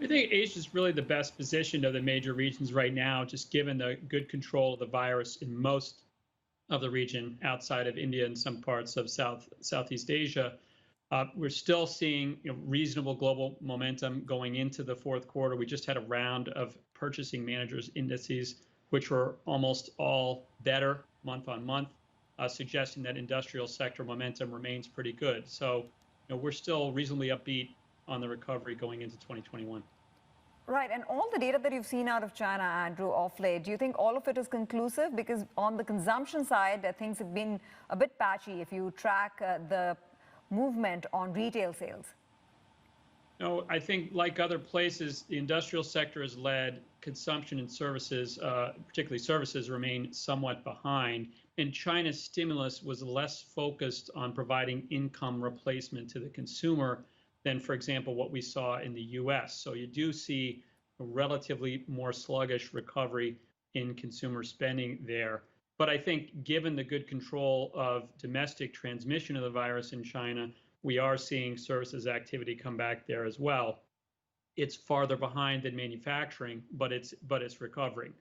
I think Asia is really the best positioned of the major regions right now, just given the good control of the virus in most of the region outside of India and some parts of Southeast Asia. We're still seeing reasonable global momentum going into the fourth quarter. We just had a round of purchasing managers indices, which were almost all better month on month, suggesting that industrial sector momentum remains pretty good. So we're still reasonably upbeat on the recovery going into 2021. Right, and all the data that you've seen out of China, Andrew, off late, do you think all of it is conclusive? Because on the consumption side, things have been a bit patchy if you track the movement on retail sales. No, I think like other places, the industrial sector has led. Consumption and services, particularly services, remain somewhat behind. And China's stimulus was less focused on providing income replacement to the consumer than, for example, what we saw in the US. So you do see a relatively more sluggish recovery in consumer spending there. But I think given the good control of domestic transmission of the virus in China, we are seeing services activity come back there as well. It's farther behind than manufacturing, but it's recovering.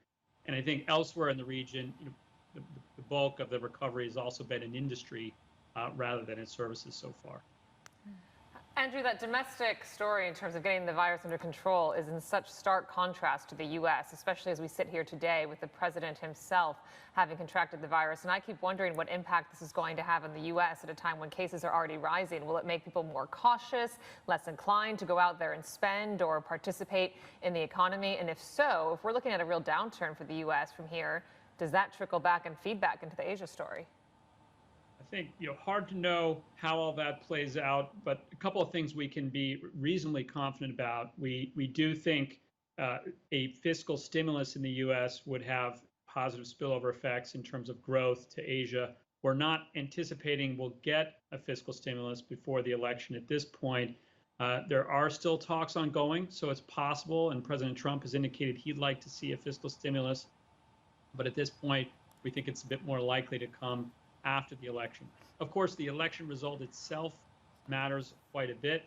And I think elsewhere in the region, the bulk of the recovery has also been in industry rather than in services so far. Andrew, that domestic story in terms of getting the virus under control is in such stark contrast to the U.S., especially as we sit here today with the president himself having contracted the virus. And I keep wondering what impact this is going to have in the U.S. at a time when cases are already rising. Will it make people more cautious, less inclined to go out there and spend or participate in the economy? And if so, if we're looking at a real downturn for the U.S. from here, does that trickle back and feed back into the Asia story? I think hard to know how all that plays out, but a couple of things we can be reasonably confident about. We do think a fiscal stimulus in the U.S. would have positive spillover effects in terms of growth to Asia. We're not anticipating we'll get a fiscal stimulus before the election at this point. There are still talks ongoing, so it's possible, and President Trump has indicated he'd like to see a fiscal stimulus. But at this point, we think it's a bit more likely to come after the election. Of course, the election result itself matters quite a bit.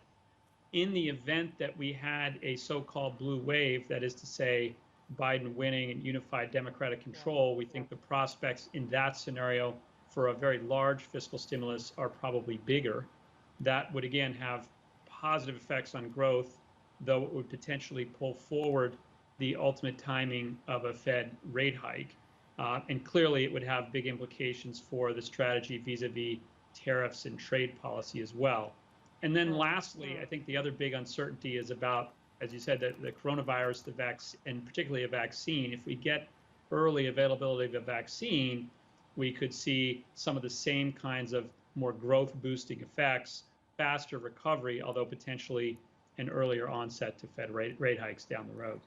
In the event that we had a so-called blue wave, that is to say, Biden winning and unified Democratic control, we think the prospects in that scenario for a very large fiscal stimulus are probably bigger. That would again have positive effects on growth, though it would potentially pull forward the ultimate timing of a Fed rate hike. And clearly, it would have big implications for the strategy vis-a-vis tariffs and trade policy as well. And then lastly, I think the other big uncertainty is about, as you said, the coronavirus, the vaccine, and particularly a vaccine. If we get early availability of a vaccine, we could see some of the same kinds of more growth-boosting effects, faster recovery, although potentially an earlier onset to Fed rate hikes down the road.